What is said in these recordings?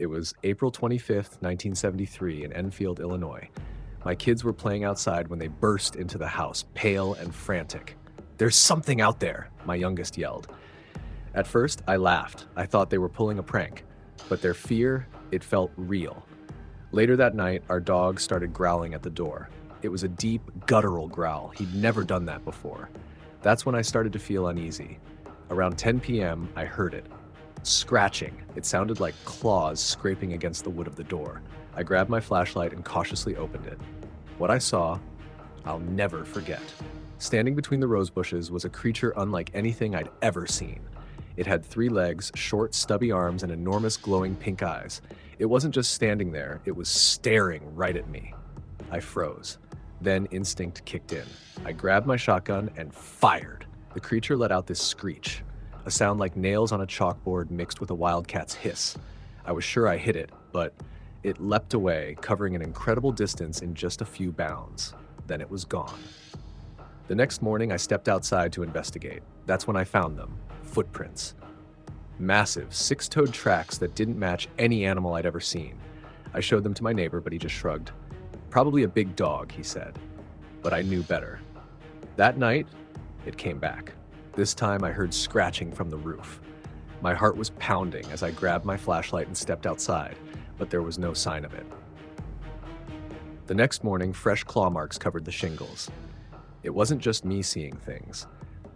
It was April 25th, 1973, in Enfield, Illinois. My kids were playing outside when they burst into the house, pale and frantic. "There's something out there," my youngest yelled. At first, I laughed. I thought they were pulling a prank. But their fear, it felt real. Later that night, our dog started growling at the door. It was a deep, guttural growl. He'd never done that before. That's when I started to feel uneasy. Around 10 p.m., I heard it. Scratching. It sounded like claws scraping against the wood of the door. I grabbed my flashlight and cautiously opened it. What I saw, I'll never forget. Standing between the rose bushes was a creature unlike anything I'd ever seen. It had 3 legs, short, stubby arms, and enormous glowing pink eyes. It wasn't just standing there, it was staring right at me. I froze. Then instinct kicked in. I grabbed my shotgun and fired. The creature let out this screech, a sound like nails on a chalkboard mixed with a wildcat's hiss. I was sure I hit it, but it leapt away, covering an incredible distance in just a few bounds. Then it was gone. The next morning, I stepped outside to investigate. That's when I found them. Footprints. Massive, 6-toed tracks that didn't match any animal I'd ever seen. I showed them to my neighbor, but he just shrugged. "Probably a big dog," he said. But I knew better. That night, it came back. This time I heard scratching from the roof. My heart was pounding as I grabbed my flashlight and stepped outside, but there was no sign of it. The next morning, fresh claw marks covered the shingles. It wasn't just me seeing things.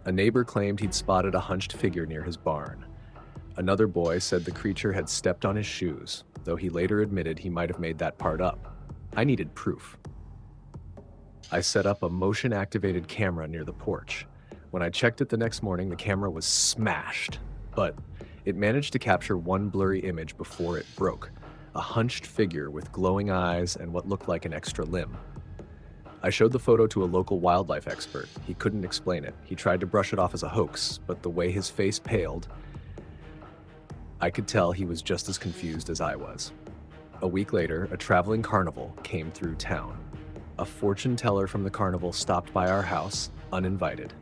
A neighbor claimed he'd spotted a hunched figure near his barn. Another boy said the creature had stepped on his shoes, though he later admitted he might have made that part up. I needed proof. I set up a motion-activated camera near the porch. When I checked it the next morning, the camera was smashed, but it managed to capture one blurry image before it broke, a hunched figure with glowing eyes and what looked like an extra limb. I showed the photo to a local wildlife expert. He couldn't explain it. He tried to brush it off as a hoax, but the way his face paled, I could tell he was just as confused as I was. A week later, a traveling carnival came through town. A fortune teller from the carnival stopped by our house, uninvited.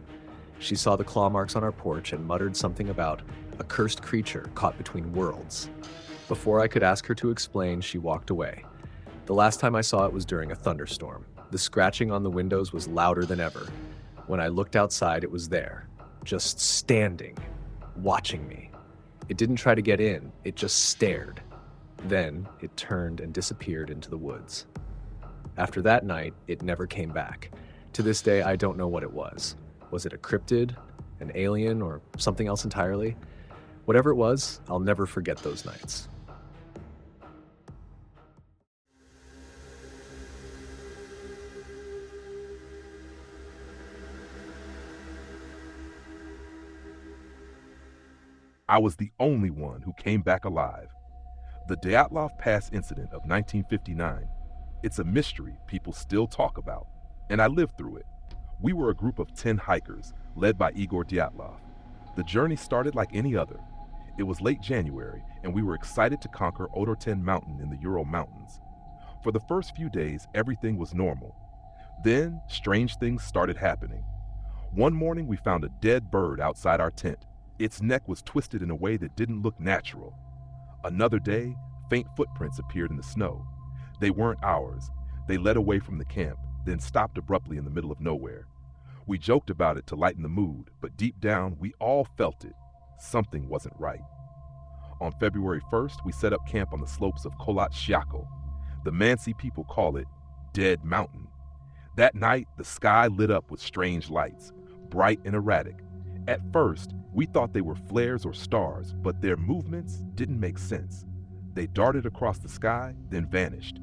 She saw the claw marks on our porch and muttered something about a cursed creature caught between worlds. Before I could ask her to explain, she walked away. The last time I saw it was during a thunderstorm. The scratching on the windows was louder than ever. When I looked outside, it was there, just standing, watching me. It didn't try to get in, it just stared. Then it turned and disappeared into the woods. After that night, it never came back. To this day, I don't know what it was. Was it a cryptid, an alien, or something else entirely? Whatever it was, I'll never forget those nights. I was the only one who came back alive. The Dyatlov Pass Incident of 1959. It's a mystery people still talk about, and I lived through it. We were a group of 10 hikers, led by Igor Dyatlov. The journey started like any other. It was late January, and we were excited to conquer Odorten Mountain in the Ural Mountains. For the first few days, everything was normal. Then, strange things started happening. One morning, we found a dead bird outside our tent. Its neck was twisted in a way that didn't look natural. Another day, faint footprints appeared in the snow. They weren't ours. They led away from the camp, then stopped abruptly in the middle of nowhere. We joked about it to lighten the mood, but deep down, we all felt it. Something wasn't right. On February 1st, we set up camp on the slopes of Kholat Syakhl. The Mansi people call it Dead Mountain. That night, the sky lit up with strange lights, bright and erratic. At first, we thought they were flares or stars, but their movements didn't make sense. They darted across the sky, then vanished.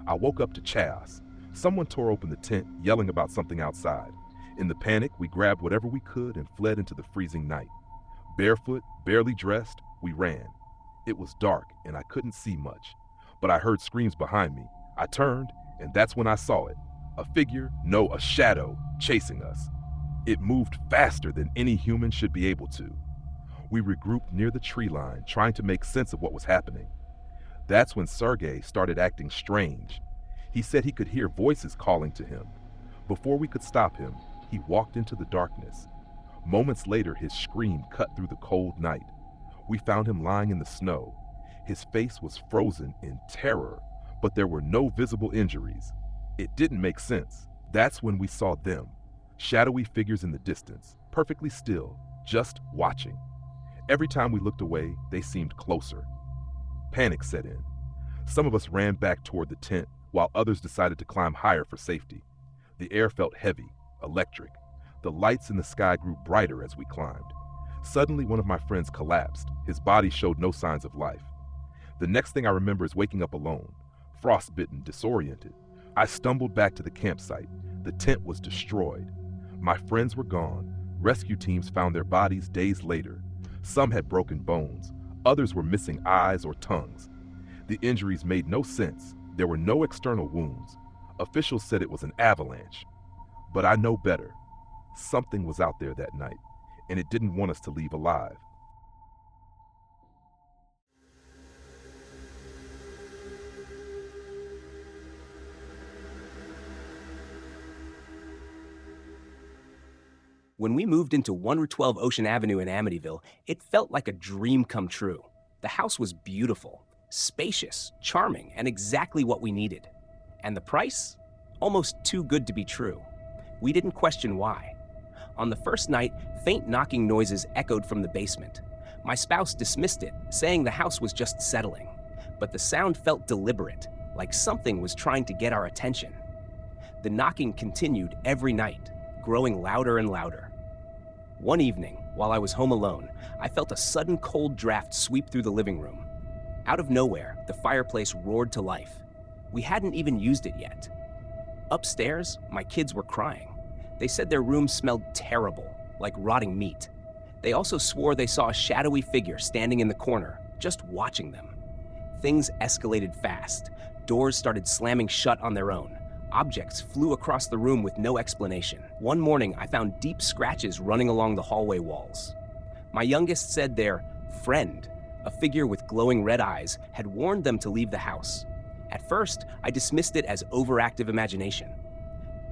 I woke up to chaos. Someone tore open the tent, yelling about something outside. In the panic, we grabbed whatever we could and fled into the freezing night. Barefoot, barely dressed, we ran. It was dark, and I couldn't see much. But I heard screams behind me. I turned, and that's when I saw it. A figure, no, a shadow, chasing us. It moved faster than any human should be able to. We regrouped near the tree line, trying to make sense of what was happening. That's when Sergei started acting strange. He said he could hear voices calling to him. Before we could stop him, he walked into the darkness. Moments later, his scream cut through the cold night. We found him lying in the snow. His face was frozen in terror, but there were no visible injuries. It didn't make sense. That's when we saw them, shadowy figures in the distance, perfectly still, just watching. Every time we looked away, they seemed closer. Panic set in. Some of us ran back toward the tent, while others decided to climb higher for safety. The air felt heavy, electric. The lights in the sky grew brighter as we climbed. Suddenly, one of my friends collapsed. His body showed no signs of life. The next thing I remember is waking up alone, frostbitten, disoriented. I stumbled back to the campsite. The tent was destroyed. My friends were gone. Rescue teams found their bodies days later. Some had broken bones. Others were missing eyes or tongues. The injuries made no sense. There were no external wounds. Officials said it was an avalanche. But I know better. Something was out there that night, and it didn't want us to leave alive. When we moved into 1 Route 12 Ocean Avenue in Amityville, it felt like a dream come true. The house was beautiful, spacious, charming, and exactly what we needed. And the price? Almost too good to be true. We didn't question why. On the first night, faint knocking noises echoed from the basement. My spouse dismissed it, saying the house was just settling. But the sound felt deliberate, like something was trying to get our attention. The knocking continued every night, growing louder and louder. One evening, while I was home alone, I felt a sudden cold draft sweep through the living room. Out of nowhere, the fireplace roared to life. We hadn't even used it yet. Upstairs, my kids were crying. They said their room smelled terrible, like rotting meat. They also swore they saw a shadowy figure standing in the corner, just watching them. Things escalated fast. Doors started slamming shut on their own. Objects flew across the room with no explanation. One morning, I found deep scratches running along the hallway walls. My youngest said their friend, a figure with glowing red eyes, had warned them to leave the house. At first, I dismissed it as overactive imagination.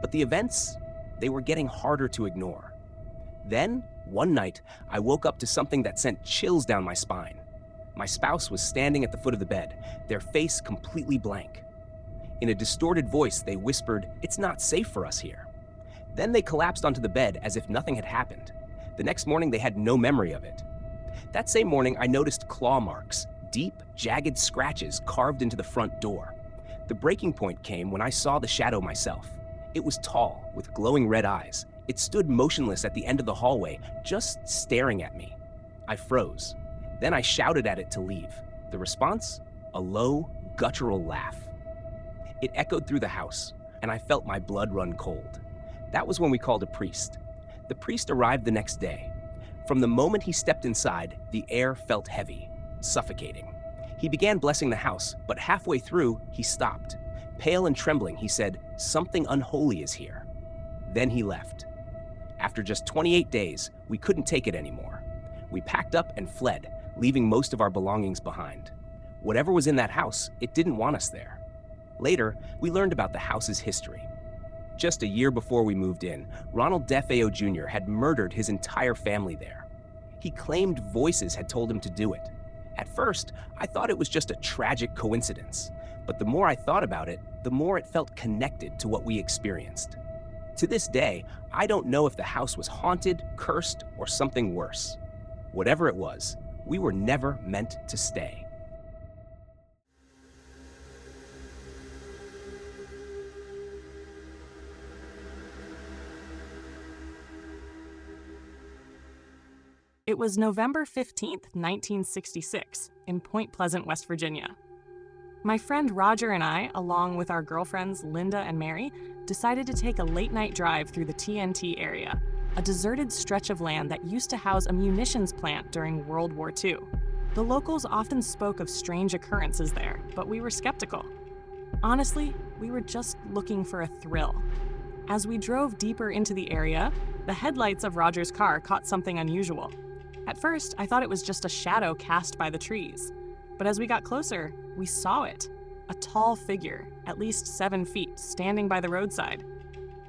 But the events, they were getting harder to ignore. Then, one night, I woke up to something that sent chills down my spine. My spouse was standing at the foot of the bed, their face completely blank. In a distorted voice, they whispered, "It's not safe for us here." Then they collapsed onto the bed as if nothing had happened. The next morning, they had no memory of it. That same morning, I noticed claw marks, deep, jagged scratches carved into the front door. The breaking point came when I saw the shadow myself. It was tall, with glowing red eyes. It stood motionless at the end of the hallway, just staring at me. I froze. Then I shouted at it to leave. The response? A low, guttural laugh. It echoed through the house, and I felt my blood run cold. That was when we called a priest. The priest arrived the next day. From the moment he stepped inside, the air felt heavy, suffocating. He began blessing the house, but halfway through, he stopped. Pale and trembling, he said, "Something unholy is here." Then he left. After just 28 days, we couldn't take it anymore. We packed up and fled, leaving most of our belongings behind. Whatever was in that house, it didn't want us there. Later, we learned about the house's history. Just a year before we moved in, Ronald DeFeo Jr. had murdered his entire family there. He claimed voices had told him to do it. At first, I thought it was just a tragic coincidence, but the more I thought about it, the more it felt connected to what we experienced. To this day, I don't know if the house was haunted, cursed, or something worse. Whatever it was, we were never meant to stay. It was November 15th, 1966, in Point Pleasant, West Virginia. My friend Roger and I, along with our girlfriends Linda and Mary, decided to take a late-night drive through the TNT area, a deserted stretch of land that used to house a munitions plant during World War II. The locals often spoke of strange occurrences there, but we were skeptical. Honestly, we were just looking for a thrill. As we drove deeper into the area, the headlights of Roger's car caught something unusual. At first, I thought it was just a shadow cast by the trees. But as we got closer, we saw it. A tall figure, at least 7 feet, standing by the roadside.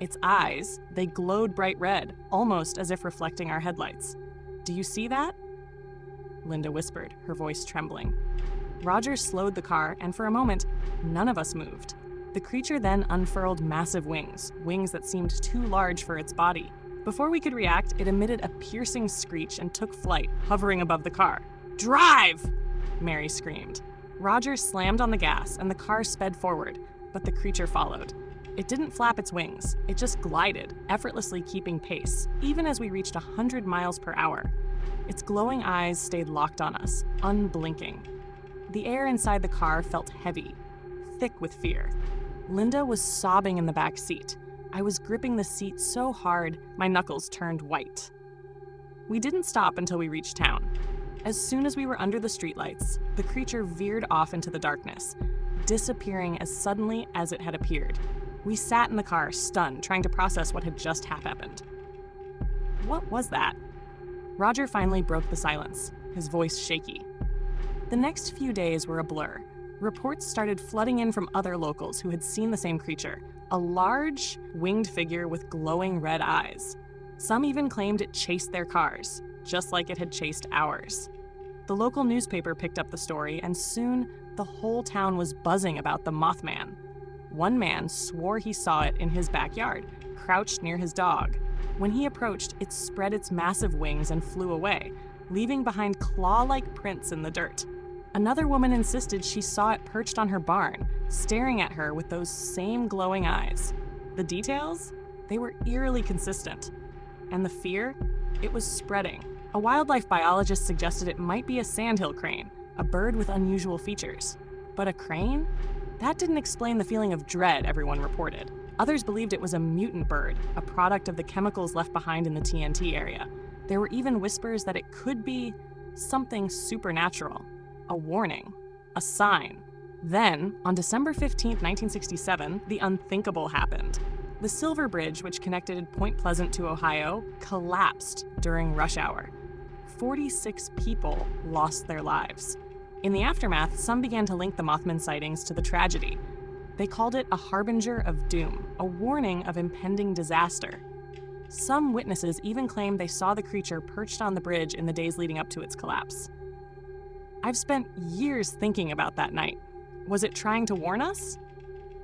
Its eyes, they glowed bright red, almost as if reflecting our headlights. "Do you see that?" Linda whispered, her voice trembling. Roger slowed the car, and for a moment, none of us moved. The creature then unfurled massive wings that seemed too large for its body. Before we could react, it emitted a piercing screech and took flight, hovering above the car. "Drive!" Mary screamed. Roger slammed on the gas, and the car sped forward, but the creature followed. It didn't flap its wings, it just glided, effortlessly keeping pace, even as we reached 100 miles per hour. Its glowing eyes stayed locked on us, unblinking. The air inside the car felt heavy, thick with fear. Linda was sobbing in the back seat. I was gripping the seat so hard, my knuckles turned white. We didn't stop until we reached town. As soon as we were under the streetlights, the creature veered off into the darkness, disappearing as suddenly as it had appeared. We sat in the car, stunned, trying to process what had just happened. What was that? Roger finally broke the silence, his voice shaky. The next few days were a blur. Reports started flooding in from other locals who had seen the same creature, a large, winged figure with glowing red eyes. Some even claimed it chased their cars, just like it had chased ours. The local newspaper picked up the story, and soon the whole town was buzzing about the Mothman. One man swore he saw it in his backyard, crouched near his dog. When he approached, it spread its massive wings and flew away, leaving behind claw-like prints in the dirt. Another woman insisted she saw it perched on her barn, staring at her with those same glowing eyes. The details? They were eerily consistent. And the fear? It was spreading. A wildlife biologist suggested it might be a sandhill crane, a bird with unusual features. But a crane? That didn't explain the feeling of dread everyone reported. Others believed it was a mutant bird, a product of the chemicals left behind in the TNT area. There were even whispers that it could be something supernatural. A warning, a sign. Then, on December 15, 1967, the unthinkable happened. The Silver Bridge, which connected Point Pleasant to Ohio, collapsed during rush hour. 46 people lost their lives. In the aftermath, some began to link the Mothman sightings to the tragedy. They called it a harbinger of doom, a warning of impending disaster. Some witnesses even claimed they saw the creature perched on the bridge in the days leading up to its collapse. I've spent years thinking about that night. Was it trying to warn us?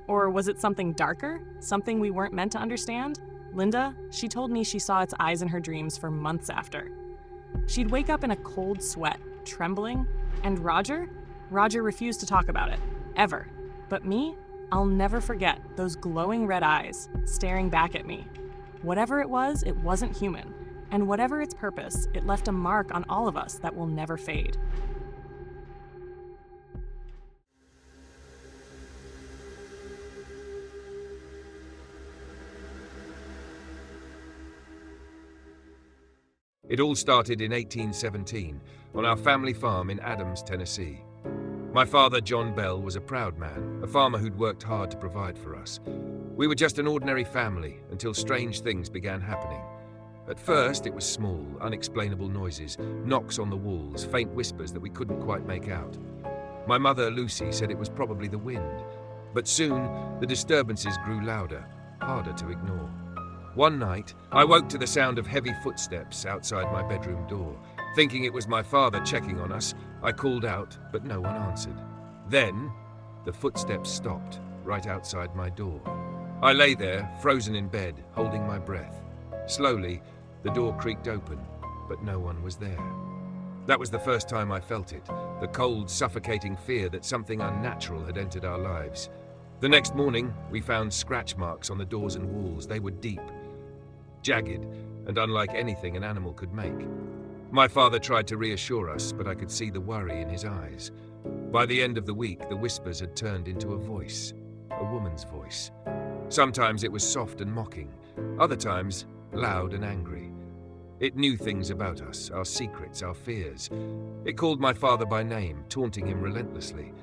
Or was it something darker? Something we weren't meant to understand? Linda, she told me she saw its eyes in her dreams for months after. She'd wake up in a cold sweat, trembling, and Roger refused to talk about it, ever. But me, I'll never forget those glowing red eyes staring back at me. Whatever it wasn't human, and whatever its purpose, it left a mark on all of us that will never fade. It all started in 1817 on our family farm in Adams, Tennessee. My father, John Bell, was a proud man, a farmer who'd worked hard to provide for us. We were just an ordinary family until strange things began happening. At first, it was small, unexplainable noises, knocks on the walls, faint whispers that we couldn't quite make out. My mother, Lucy, said it was probably the wind, but soon the disturbances grew louder, harder to ignore. One night, I woke to the sound of heavy footsteps outside my bedroom door. Thinking it was my father checking on us, I called out, but no one answered. Then, the footsteps stopped, right outside my door. I lay there, frozen in bed, holding my breath. Slowly, the door creaked open, but no one was there. That was the first time I felt it, the cold, suffocating fear that something unnatural had entered our lives. The next morning, we found scratch marks on the doors and walls. They were deep, jagged, and unlike anything an animal could make. My father tried to reassure us, but I could see the worry in his eyes. By the end of the week, the whispers had turned into a voice, a woman's voice. Sometimes it was soft and mocking, other times loud and angry. It knew things about us, our secrets, our fears. It called my father by name, taunting him relentlessly.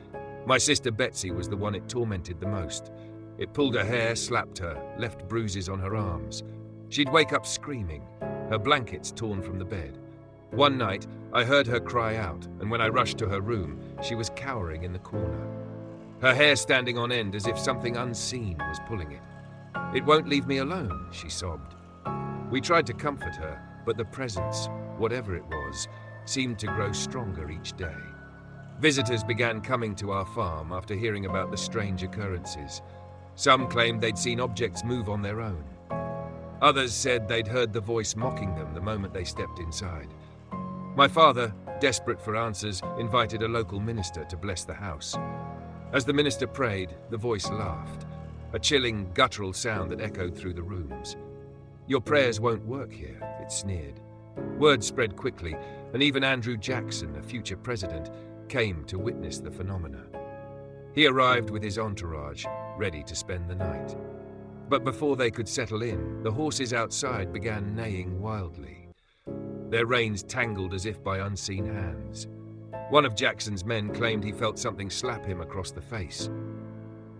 My sister Betsy was the one it tormented the most. It pulled her hair, slapped her, left bruises on her arms. She'd wake up screaming, her blankets torn from the bed. One night, I heard her cry out, and when I rushed to her room, she was cowering in the corner. Her hair standing on end as if something unseen was pulling it. "It won't leave me alone," she sobbed. We tried to comfort her, but the presence, whatever it was, seemed to grow stronger each day. Visitors began coming to our farm after hearing about the strange occurrences. Some claimed they'd seen objects move on their own. Others said they'd heard the voice mocking them the moment they stepped inside. My father, desperate for answers, invited a local minister to bless the house. As the minister prayed, the voice laughed, a chilling, guttural sound that echoed through the rooms. "Your prayers won't work here," it sneered. Word spread quickly, and even Andrew Jackson, a future president, came to witness the phenomena. He arrived with his entourage, ready to spend the night. But before they could settle in, the horses outside began neighing wildly. Their reins tangled as if by unseen hands. One of Jackson's men claimed he felt something slap him across the face.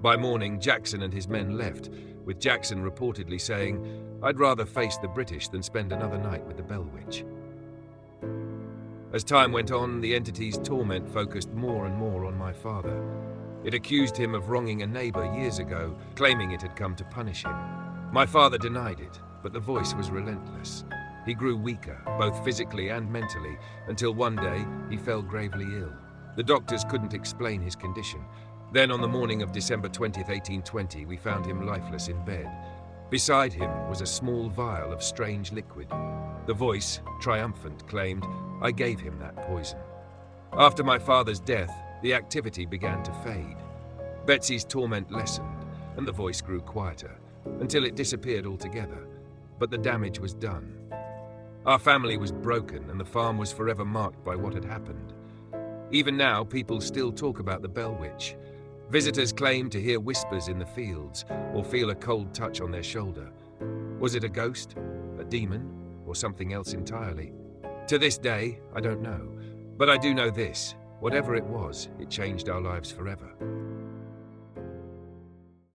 By morning, Jackson and his men left, with Jackson reportedly saying, "I'd rather face the British than spend another night with the Bell Witch." As time went on, the entity's torment focused more and more on my father. It accused him of wronging a neighbor years ago, claiming it had come to punish him. My father denied it, but the voice was relentless. He grew weaker, both physically and mentally, until one day he fell gravely ill. The doctors couldn't explain his condition. Then on the morning of December 20th, 1820, we found him lifeless in bed. Beside him was a small vial of strange liquid. The voice, triumphant, claimed, "I gave him that poison." After my father's death, the activity began to fade. Betsy's torment lessened, and the voice grew quieter, until it disappeared altogether. But the damage was done. Our family was broken, and the farm was forever marked by what had happened. Even now, people still talk about the Bell Witch. Visitors claim to hear whispers in the fields, or feel a cold touch on their shoulder. Was it a ghost, a demon, or something else entirely? To this day, I don't know. But I do know this: whatever it was, it changed our lives forever.